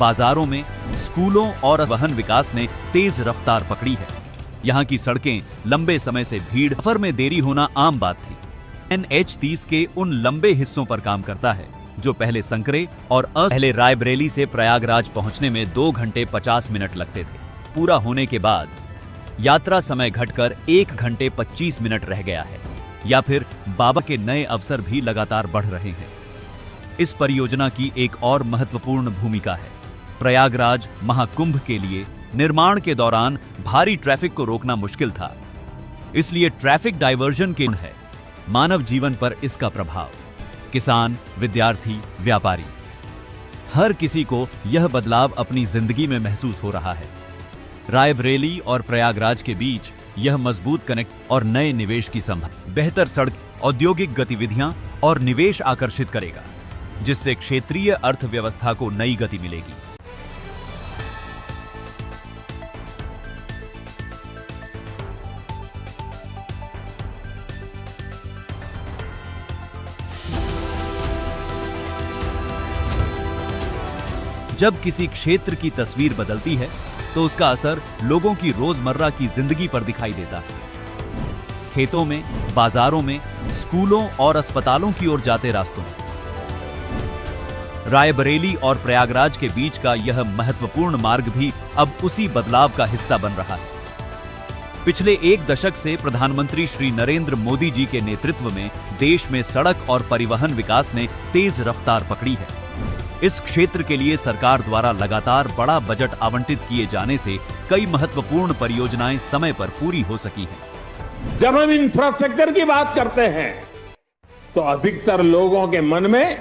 बाजारों में, स्कूलों और वाहन विकास ने तेज रफ्तार पकड़ी है। यहाँ की सड़कें लंबे समय से भीड़, सफर में देरी होना आम बात थी। NH30 के उन लंबे हिस्सों पर काम करता है जो पहले संकरे और पहले रायबरेली से प्रयागराज पहुंचने में 2 घंटे 50 मिनट लगते थे। पूरा होने के बाद यात्रा समय घटकर 1 घंटे 25 मिनट रह गया है, या फिर बाबा के नए अवसर भी लगातार बढ़ रहे हैं। इस परियोजना की एक और महत्वपूर्ण भूमिका है। प्रयागराज महाकुंभ के लिए निर्माण के दौरान भारी ट्रैफिक को रोकना मुश्किल था, इसलिए ट्रैफिक डायवर्जन के है मानव जीवन पर इसका प्रभाव। किसान, विद्यार्थी, व्यापारी, हर किसी को यह बदलाव अपनी जिंदगी में महसूस हो रहा है। रायबरेली और प्रयागराज के बीच यह मजबूत कनेक्ट और नए निवेश की संभावना, बेहतर सड़क, औद्योगिक गतिविधियां और निवेश आकर्षित करेगा, जिससे क्षेत्रीय अर्थव्यवस्था को नई गति मिलेगी। जब किसी क्षेत्र की तस्वीर बदलती है तो उसका असर लोगों की रोजमर्रा की जिंदगी पर दिखाई देता है। खेतों में, बाजारों में, स्कूलों और अस्पतालों की ओर जाते रास्तों में। रायबरेली और प्रयागराज के बीच का यह महत्वपूर्ण मार्ग भी अब उसी बदलाव का हिस्सा बन रहा है। पिछले 1 दशक से प्रधानमंत्री श्री नरेंद्र मोदी जी के नेतृत्व में देश में सड़क और परिवहन विकास ने तेज रफ्तार पकड़ी है। इस क्षेत्र के लिए सरकार द्वारा लगातार बड़ा बजट आवंटित किए जाने से कई महत्वपूर्ण परियोजनाएं समय पर पूरी हो सकी हैं। जब हम इंफ्रास्ट्रक्चर की बात करते हैं तो अधिकतर लोगों के मन में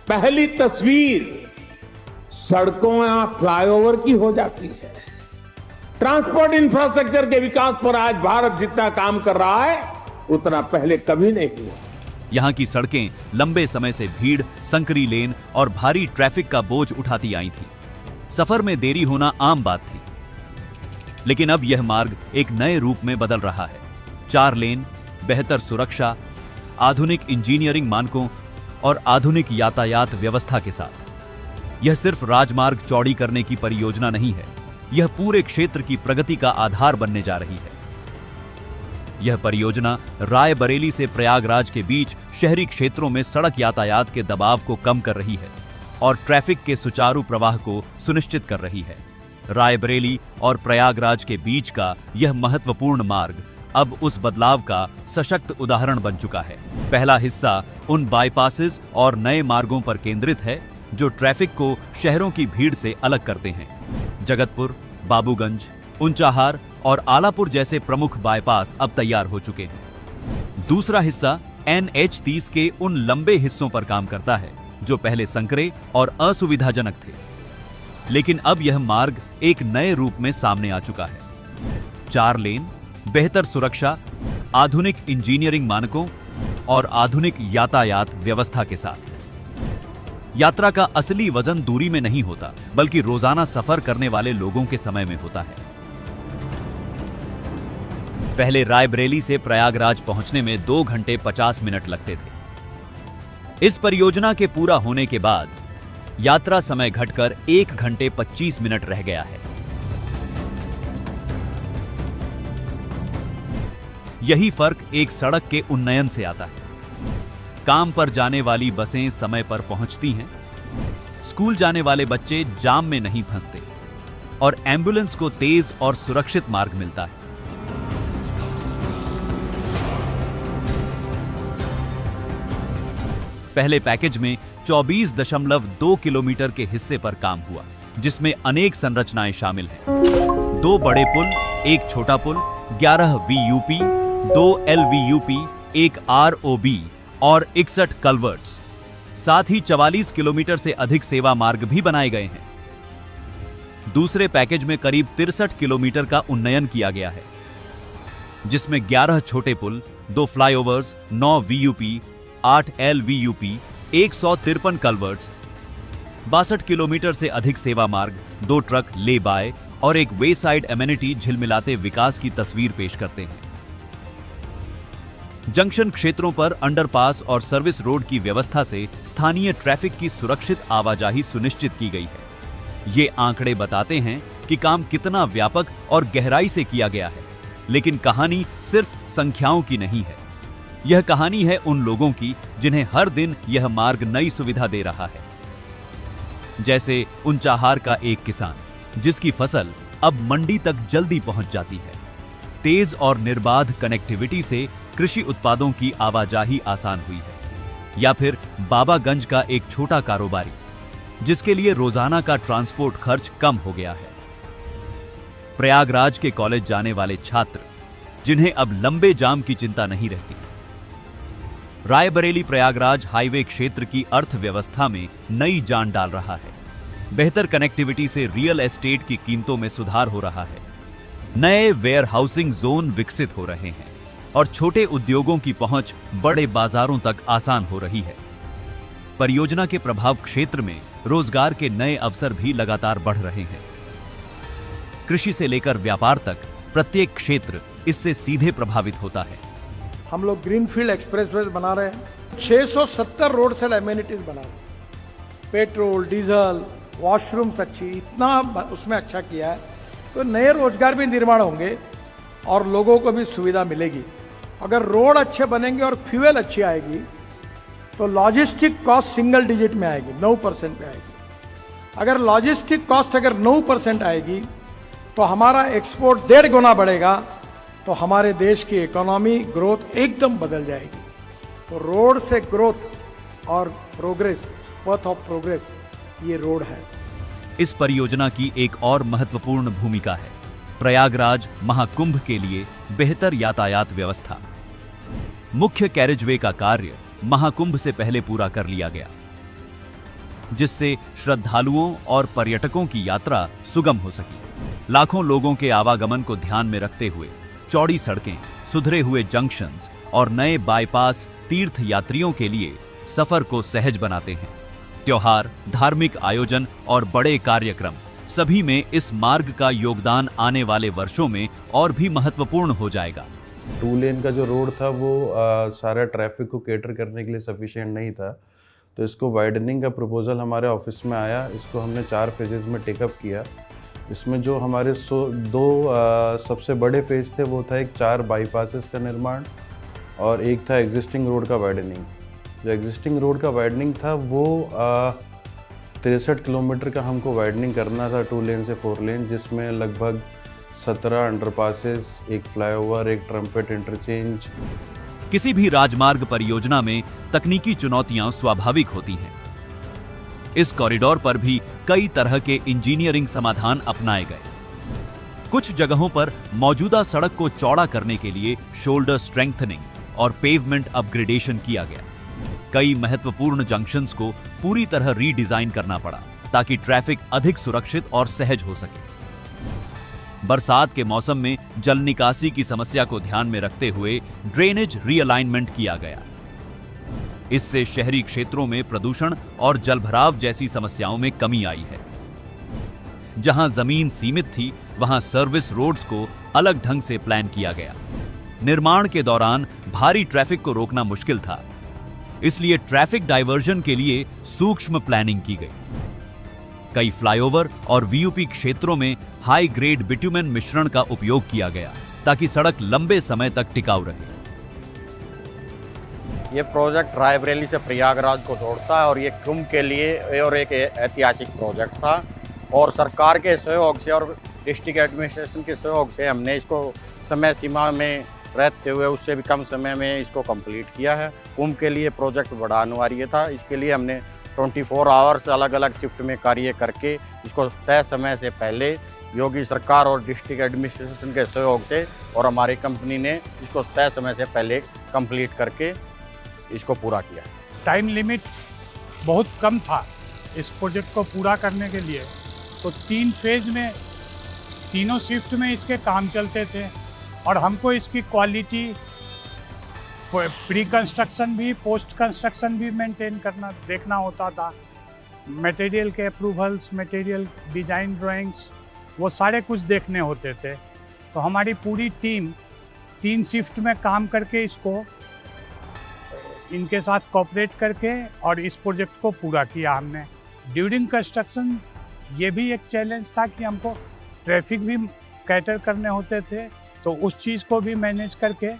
पहली तस्वीर सड़कों या फ्लाईओवर की हो जाती है। ट्रांसपोर्ट इंफ्रास्ट्रक्चर के विकास पर आज भारत जितना काम कर रहा है उतना पहले कभी नहीं हुआ। यहाँ की सड़कें लंबे समय से भीड़, संकरी लेन और भारी ट्रैफिक का बोझ उठाती आई थी। सफर में देरी होना आम बात थी, लेकिन अब यह मार्ग एक नए रूप में बदल रहा है। 4 लेन, बेहतर सुरक्षा, आधुनिक इंजीनियरिंग मानकों और आधुनिक यातायात व्यवस्था के साथ। यह सिर्फ राजमार्ग चौड़ी करने की परियोजना नहीं है, यह पूरे क्षेत्र की प्रगति का आधार बनने जा रही है। यह परियोजना रायबरेली से प्रयागराज के बीच शहरी क्षेत्रों में सड़क यातायात के दबाव को कम कर रही है और ट्रैफिक के सुचारू प्रवाह को सुनिश्चित कर रही है। रायबरेली और प्रयागराज के बीच का यह महत्वपूर्ण मार्ग अब उस बदलाव का सशक्त उदाहरण बन चुका है। पहला हिस्सा उन बाईपासेस और नए मार्गों पर केंद्रित है जो ट्रैफिक को शहरों की भीड़ से अलग करते हैं। जगतपुर, बाबूगंज, ऊंचाहार और आलापुर जैसे प्रमुख बाईपास अब तैयार हो चुके हैं। दूसरा हिस्सा NH30 के उन लंबे हिस्सों पर काम करता है जो पहले संकरे और असुविधाजनक थे, लेकिन अब यह मार्ग एक नए रूप में सामने आ चुका है। 4 लेन, बेहतर सुरक्षा, आधुनिक इंजीनियरिंग मानकों और आधुनिक यातायात व्यवस्था के साथ। यात्रा का असली वजन दूरी में नहीं होता, बल्कि रोजाना सफर करने वाले लोगों के समय में होता है। पहले रायबरेली से प्रयागराज पहुंचने में 2 घंटे 50 मिनट लगते थे। इस परियोजना के पूरा होने के बाद यात्रा समय घटकर 1 घंटे 25 मिनट रह गया है। यही फर्क एक सड़क के उन्नयन से आता है। काम पर जाने वाली बसें समय पर पहुंचती हैं, स्कूल जाने वाले बच्चे जाम में नहीं फंसते और एम्बुलेंस को तेज और सुरक्षित मार्ग मिलता है। पहले पैकेज में 24.2 किलोमीटर के हिस्से पर काम हुआ, जिसमें अनेक संरचनाएं शामिल हैं। 2 बड़े पुल, 1 छोटा पुल, 11 VUP, 2 LVUP, 1 ROB और 61 कल्वर्ट्स। साथ ही 44 किलोमीटर से अधिक सेवा मार्ग भी बनाए गए हैं। दूसरे पैकेज में करीब 63 किलोमीटर का उन्नयन किया गया है, जिसमें 11 छोटे पुल, 2 फ्लाईओवर्स, 9 VUP, 8 LVUP, 153 कल्वर्ट्स, 62 किलोमीटर से अधिक सेवा मार्ग, 2 ट्रक ले बाय और एक वे साइड एमेनिटी झिलमिलाते विकास की तस्वीर पेश करते हैं। जंक्शन क्षेत्रों पर अंडरपास और सर्विस रोड की व्यवस्था से स्थानीय ट्रैफिक की सुरक्षित आवाजाही सुनिश्चित की गई है। ये आंकड़े बताते हैं कि काम कितना व्यापक और गहराई से किया गया है, लेकिन कहानी सिर्फ संख्याओं की नहीं है। यह कहानी है उन लोगों की जिन्हें हर दिन यह मार्ग नई सुविधा दे रहा है। जैसे ऊंचाहार का एक किसान जिसकी फसल अब मंडी तक जल्दी पहुंच जाती है। तेज और निर्बाध कनेक्टिविटी से कृषि उत्पादों की आवाजाही आसान हुई है। या फिर बाबागंज का एक छोटा कारोबारी जिसके लिए रोजाना का ट्रांसपोर्ट खर्च कम हो गया है। प्रयागराज के कॉलेज जाने वाले छात्र जिन्हें अब लंबे जाम की चिंता नहीं रहती। रायबरेली प्रयागराज हाईवे क्षेत्र की अर्थव्यवस्था में नई जान डाल रहा है। बेहतर कनेक्टिविटी से रियल एस्टेट की कीमतों में सुधार हो रहा है। नए वेयर हाउसिंग जोन विकसित हो रहे हैं और छोटे उद्योगों की पहुंच बड़े बाजारों तक आसान हो रही है। परियोजना के प्रभाव क्षेत्र में रोजगार के नए अवसर भी लगातार बढ़ रहे हैं। कृषि से लेकर व्यापार तक प्रत्येक क्षेत्र इससे सीधे प्रभावित होता है। हम लोग ग्रीनफील्ड एक्सप्रेसवे बना रहे हैं, 670 रोड सेल एमिनिटीज बना रहे हैं। पेट्रोल, डीजल, वॉशरूम्स अच्छी, इतना उसमें अच्छा किया है तो नए रोजगार भी निर्माण होंगे और लोगों को भी सुविधा मिलेगी। अगर रोड अच्छे बनेंगे और फ्यूल अच्छी आएगी तो लॉजिस्टिक कॉस्ट सिंगल डिजिट में आएगी, 9% पे आएगी। अगर लॉजिस्टिक कॉस्ट अगर 9% आएगी तो हमारा एक्सपोर्ट 1.5 गुना बढ़ेगा, तो हमारे देश की इकोनॉमी ग्रोथ एकदम बदल जाएगी। तो रोड से ग्रोथ और प्रोग्रेस, पथ ऑफ प्रोग्रेस, ये रोड है। इस परियोजना की एक और महत्वपूर्ण भूमिका है प्रयागराज महाकुंभ के लिए बेहतर यातायात व्यवस्था। मुख्य कैरिजवे का कार्य महाकुंभ से पहले पूरा कर लिया गया, जिससे श्रद्धालुओं और पर्यटकों की यात्रा सुगम हो सकी। लाखों लोगों के आवागमन को ध्यान में रखते हुए चौड़ी सड़कें, सुधरे हुए जंक्शंस और नए बाईपास तीर्थ यात्रियों के लिए सफर को सहज बनाते हैं। त्योहार, धार्मिक आयोजन और बड़े कार्यक्रम सभी में इस मार्ग का योगदान आने वाले वर्षों में और भी महत्वपूर्ण हो जाएगा। 2 लेन का जो रोड था वो सारा ट्रैफिक को कैटर करने के लिए सफिशिएंट नहीं था, तो इसको वाइडनिंग का प्रपोजल हमारे ऑफिस में आया। इसको हमने 4 फेजेस में टेकअप किया। इसमें जो हमारे 2 सबसे बड़े फेज थे वो था एक 4 बाईपासेस का निर्माण और एक था एग्जिस्टिंग रोड का वाइडनिंग। जो एग्जिस्टिंग रोड का वाइडनिंग था वो 63 किलोमीटर का हमको वाइडनिंग करना था 2 लेन से 4 लेन, जिसमें लगभग 17 अंडरपासेस, एक फ्लाईओवर, एक ट्रम्पेट इंटरचेंज। किसी भी राजमार्ग परियोजना में तकनीकी चुनौतियां स्वाभाविक होती हैं। इस कॉरिडोर पर भी कई तरह के इंजीनियरिंग समाधान अपनाए गए। कुछ जगहों पर मौजूदा सड़क को चौड़ा करने के लिए शोल्डर स्ट्रेंथनिंग और पेवमेंट अपग्रेडेशन किया गया। कई महत्वपूर्ण जंक्शंस को पूरी तरह रीडिजाइन करना पड़ा ताकि ट्रैफिक अधिक सुरक्षित और सहज हो सके। बरसात के मौसम में जल निकासी की समस्या को ध्यान में रखते हुए ड्रेनेज रीअलाइनमेंट किया गया। इससे शहरी क्षेत्रों में प्रदूषण और जलभराव जैसी समस्याओं में कमी आई है। जहां जमीन सीमित थी, वहां सर्विस रोड्स को अलग ढंग से प्लान किया गया। निर्माण के दौरान भारी ट्रैफिक को रोकना मुश्किल था, इसलिए ट्रैफिक डायवर्जन के लिए सूक्ष्म प्लानिंग की गई। कई फ्लाईओवर और वीयूपी क्षेत्रों में हाई ग्रेड बिटुमेन मिश्रण का उपयोग किया गया ताकि सड़क लंबे समय तक टिकाऊ रहे। ये प्रोजेक्ट रायबरेली से प्रयागराज को जोड़ता है और ये कुंभ के लिए और एक ऐतिहासिक प्रोजेक्ट था और सरकार के सहयोग से और डिस्ट्रिक्ट एडमिनिस्ट्रेशन के सहयोग से हमने इसको समय सीमा में रहते हुए उससे भी कम समय में इसको कंप्लीट किया है। कुंभ के लिए प्रोजेक्ट बड़ा अनिवार्य था। इसके लिए हमने 24 आवर्स अलग अलग शिफ्ट में कार्य करके इसको तय समय से पहले योगी सरकार और डिस्ट्रिक्ट एडमिनिस्ट्रेशन के सहयोग से और हमारी कंपनी ने इसको तय समय से पहले कंप्लीट करके इसको पूरा किया। टाइम लिमिट बहुत कम था इस प्रोजेक्ट को पूरा करने के लिए, तो 3 फेज में तीनों शिफ्ट में इसके काम चलते थे और हमको इसकी क्वालिटी प्री कंस्ट्रक्शन भी पोस्ट कंस्ट्रक्शन भी मेंटेन करना देखना होता था। मटेरियल के अप्रूवल्स, मटेरियल डिज़ाइन ड्राइंग्स, वो सारे कुछ देखने होते थे। तो हमारी पूरी टीम 3 शिफ्ट में काम करके इसको इनके साथ कोऑपरेट करके और इस प्रोजेक्ट को पूरा किया हमने। ड्यूरिंग कंस्ट्रक्शन ये भी एक चैलेंज था कि हमको ट्रैफिक भी कैटर करने होते थे, तो उस चीज़ को भी मैनेज करके,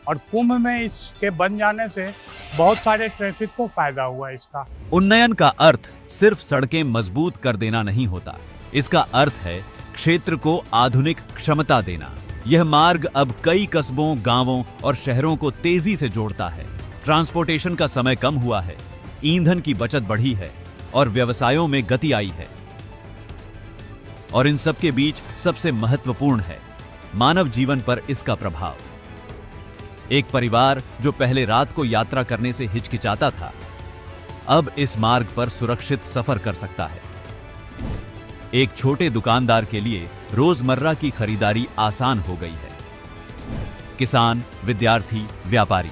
और कुंभ में इसके बन जाने से बहुत सारे ट्रैफिक को फायदा हुआ इसका। उन्नयन का अर्थ सिर्फ सड़कें मजबूत कर देना नहीं होता, इसका अर्थ है क्षेत्र को आधुनिक क्षमता देना। यह मार्ग अब कई कस्बों, गांवों और शहरों को तेजी से जोड़ता है। ट्रांसपोर्टेशन का समय कम हुआ है, ईंधन की बचत बढ़ी है और व्यवसायों में गति आई है। और इन सब के बीच सबसे महत्वपूर्ण है मानव जीवन पर इसका प्रभाव। एक परिवार जो पहले रात को यात्रा करने से हिचकिचाता था, अब इस मार्ग पर सुरक्षित सफर कर सकता है। एक छोटे दुकानदार के लिए रोजमर्रा की खरीदारी आसान हो गई है। किसान, विद्यार्थी, व्यापारी,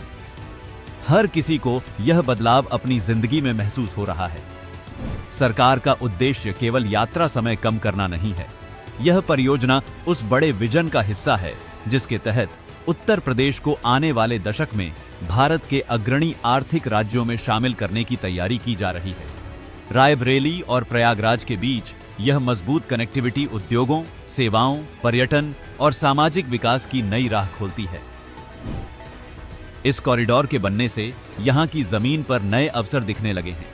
हर किसी को यह बदलाव अपनी जिंदगी में महसूस हो रहा है। सरकार का उद्देश्य केवल यात्रा समय कम करना नहीं है। यह परियोजना उस बड़े विजन का हिस्सा है जिसके तहत उत्तर प्रदेश को आने वाले दशक में भारत के अग्रणी आर्थिक राज्यों में शामिल करने की तैयारी की जा रही है। रायबरेली और प्रयागराज के बीच यह मजबूत कनेक्टिविटी उद्योगों, सेवाओं, पर्यटन और सामाजिक विकास की नई राह खोलती है। इस कॉरिडोर के बनने से यहां की जमीन पर नए अवसर दिखने लगे हैं।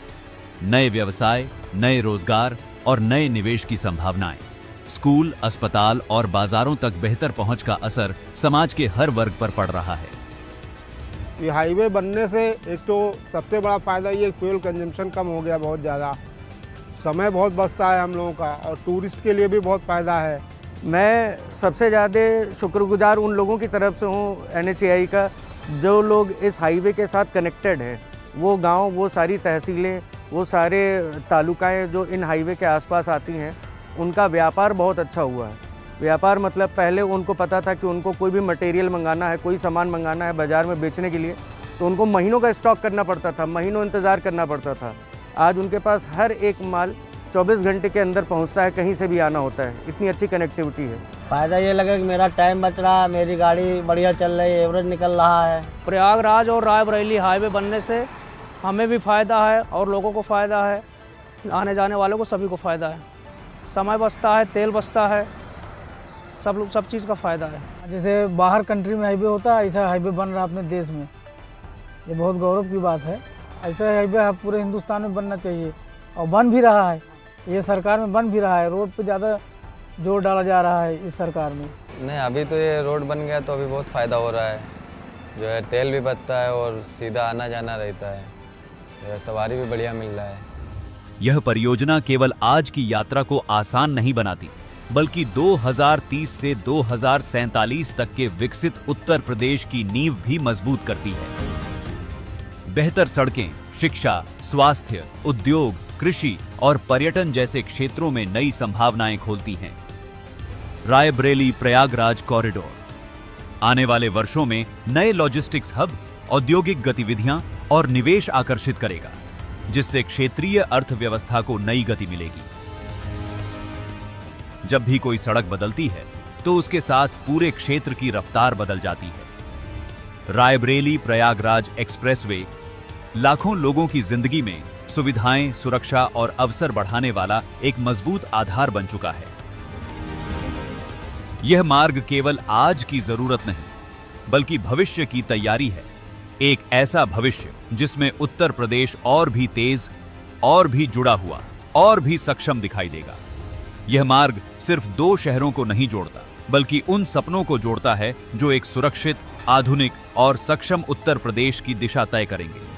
नए व्यवसाय, नए रोजगार और नए निवेश की संभावनाएं। स्कूल, अस्पताल और बाजारों तक बेहतर पहुंच का असर समाज के हर वर्ग पर पड़ रहा है। ये हाईवे बनने से एक तो सबसे बड़ा फ़ायदा ये फ्यूल कंजम्पशन कम हो गया, बहुत ज़्यादा समय बहुत बचता है हम लोगों का, और टूरिस्ट के लिए भी बहुत फ़ायदा है। मैं सबसे ज़्यादा शुक्रगुजार उन लोगों की तरफ से हूँ NHAI का, जो लोग इस हाईवे के साथ कनेक्टेड हैं। वो गांव, वो सारी तहसीलें, वो सारे तालुकाएं जो इन हाईवे के आसपास आती हैं, उनका व्यापार बहुत अच्छा हुआ है। व्यापार मतलब पहले उनको पता था कि उनको कोई भी मटेरियल मंगाना है, कोई सामान मंगाना है बाज़ार में बेचने के लिए, तो उनको महीनों का स्टॉक करना पड़ता था, महीनों इंतज़ार करना पड़ता था। आज उनके पास हर एक माल 24 घंटे के अंदर पहुंचता है, कहीं से भी आना होता है। इतनी अच्छी कनेक्टिविटी है। फ़ायदा ये लगा कि मेरा टाइम बच रहा है, मेरी गाड़ी बढ़िया चल रही है, एवरेज निकल रहा है। प्रयागराज और रायबरेली हाईवे बनने से हमें भी फ़ायदा है और लोगों को फ़ायदा है, आने जाने वालों को सभी को फ़ायदा है। समय बचता है, तेल बचता है, सब चीज़ का फ़ायदा है। जैसे बाहर कंट्री में हाईवे होता है, ऐसा हाईवे बन रहा है अपने देश में, ये बहुत गौरव की बात है। ऐसा हाईवे पूरे हिंदुस्तान में बनना चाहिए और बन भी रहा है। ये सरकार में बन भी रहा है। रोड पे ज़्यादा जोर डाला जा रहा है इस सरकार में। नहीं, अभी तो ये रोड बन गया तो अभी बहुत फ़ायदा हो रहा है। जो है तेल भी बचता है और सीधा आना जाना रहता है, सवारी भी बढ़िया मिल रहा है। यह परियोजना केवल आज की यात्रा को आसान नहीं बनाती, बल्कि 2030 से 2047 तक के विकसित उत्तर प्रदेश की नींव भी मजबूत करती है। बेहतर सड़कें, शिक्षा, स्वास्थ्य, उद्योग, कृषि और पर्यटन जैसे क्षेत्रों में नई संभावनाएं खोलती हैं। रायबरेली प्रयागराज कॉरिडोर आने वाले वर्षों में नए लॉजिस्टिक्स हब, औद्योगिक गतिविधियां और निवेश आकर्षित करेगा, जिससे क्षेत्रीय अर्थव्यवस्था को नई गति मिलेगी। जब भी कोई सड़क बदलती है तो उसके साथ पूरे क्षेत्र की रफ्तार बदल जाती है। रायबरेली प्रयागराज एक्सप्रेसवे लाखों लोगों की जिंदगी में सुविधाएं, सुरक्षा और अवसर बढ़ाने वाला एक मजबूत आधार बन चुका है। यह मार्ग केवल आज की जरूरत नहीं, बल्कि भविष्य की तैयारी है। एक ऐसा भविष्य जिसमें उत्तर प्रदेश और भी तेज, और भी जुड़ा हुआ, और भी सक्षम दिखाई देगा। यह मार्ग सिर्फ 2 शहरों को नहीं जोड़ता, बल्कि उन सपनों को जोड़ता है जो एक सुरक्षित, आधुनिक और सक्षम उत्तर प्रदेश की दिशा तय करेंगे।